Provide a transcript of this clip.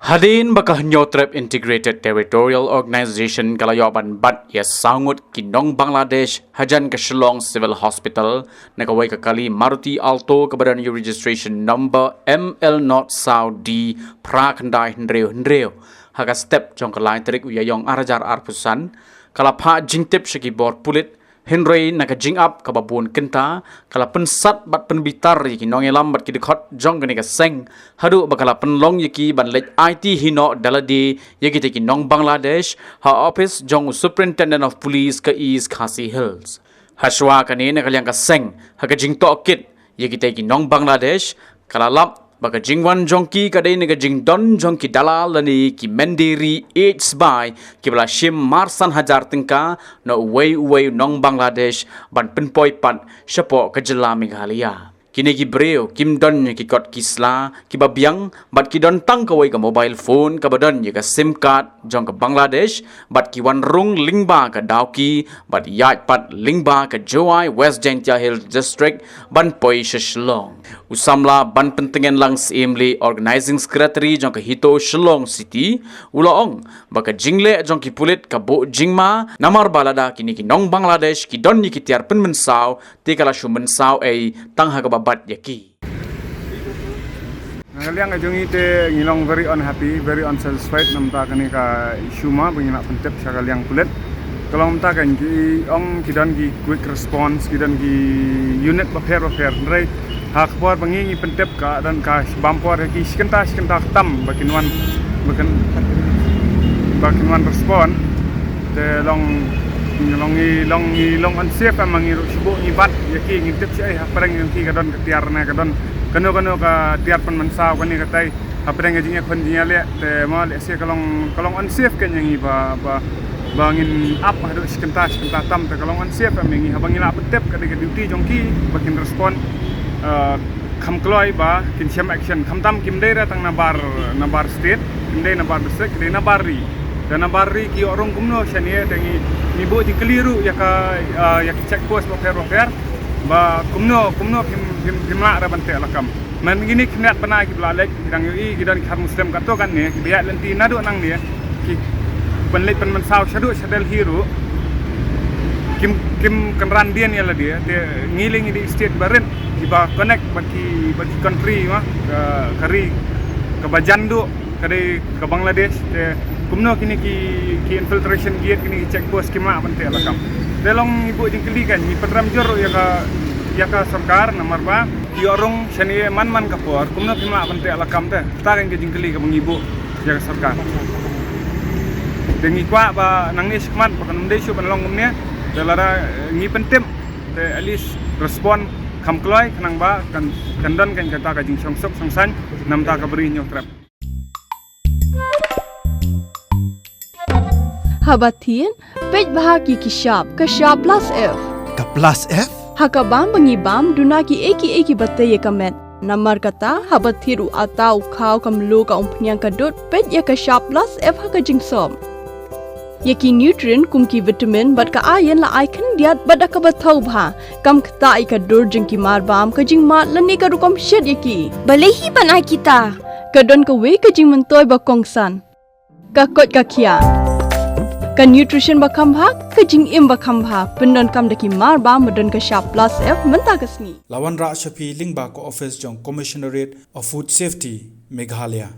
Hadin bakah nyotrep Integrated Territorial Organization kalayaban bat ya sangut kinong Bangladesh hajan ke Shillong Civil Hospital nakawai ke kali Maruti Alto kebadan registration number ML0 Saudi prakandai hendreo haga step jong kelai terik uyayong arajar arpusan kalapa jingtip shikibor pulit Henry nakajing up kababun kenta kala pensat bat penbitar yaki nong elam bat kidikot jong gani ka seng hadu bakala penlong yaki ban lej IT hino daladi yaki teki nong Bangladesh ha office jong superintendent of police ka East Khasi Hills haswa kani nakalyang ka seng hakajing to kit yaki teki nong Bangladesh kala lap baka jingwan jongki kadai nega jingdon jongki dalal lani ki mendiri AIDS by ki bala shim marsan hajar tingka no uway nong Bangladesh ban penpoi pat syapo ke jela Meghalaya kini ki breo kim don ki kot kisla ki babiang bat ki don tang kawai ka mobile phone ka badan ye ka sim card jong ka Bangladesh bat ki wan rung lingba ka dauki bat yat pat lingba ka Joai West Jaintia Hills district ban poi Shillong usamla ban pentengen lang simli organizing secretary jong ka hito Shillong city ulaong baka jingle jong ki pulit ka bo jingma namar balada kini ki nong Bangladesh ki don ni ki tiar pen mensau ti kala shu mensau ai tang ha ka bat yaki. Ngaliang ajong ite ngilong very unhappy, very unsatisfied namta kani ka isuma bangina pentep sa kaliang kulit. Kalau namta kan ki ong kidan ki quick response kidan ki unit repair ndrai hak por bangi pentep ka dan ka bampor ki skenta tam bakinwan respon te long unsafe mangi subo ngibat yaki ngintip si hapreng yaki kadon ketiar na kadon kano ka tiar pan mansaw kani katay hapreng ngajingnya konjinya le te mo le si kalong unsafe kan yang iba bangin up hadu skenta tam te kalong unsafe mangi habangin up tep kadi ke duty jongki bakin respon kham kloi ba kin sham action kham tam kim dei ratang nabar state kim dei nabar district dei nabari dan nabari ki orang kumno shania dengi nibo di keliru ya check post repair ba kumno kim la ra bante lakam man gini kniat pana ki blalek hidang yui gidan khar muslim kato kan ne ki biya lenti nadu nang ne ki penlek pen mensaw shadel hero kim kenran dia ni lah dia ngiling di state barin ki ba connect bagi country mah kari ke bajandu kade ke Bangladesh kumno kini ki infiltration gate kini check post kima bante lakam delong ibu jingkeli kan ni patram jor ya ka sarkar nomor ba yorong shani man kapor kumno kima bante lakam te taring ke jingkeli ka mengibu ya ka sarkar dengi kwa ba nangis kman pakan mdesu panlong kumnya dalara ngi pentem te at least respon kam kloi kanang ba kan kandon kan kata ka jing songsok songsan namta ka beri nyotrap Habatin, pej bahagi kishap plus F. Ka plus F? Hakabam bangibam dunaki eki batay kamet. Namar kata habathiru atau kau kamlu ka umpnyang kadut pej ya kishap plus F haka jingsom. Yaki nutrient kumki vitamin bat ka ayan la icon diat bada ka bathau bha kam kata ika dur jingki marbam ka jingmat lani ka rukom shed yaki. Balehi panai kita. Kadon ka we ka jing mentoy ba kongsan. Ka kot ka kia. Ka nutrition bakam bha ka jing im bakam bha pendon kam daki mar ba medon ka sharp plus F menta kasni Lawan Ra Shafi Lingba ko office jong Commissionerate of Food Safety Meghalaya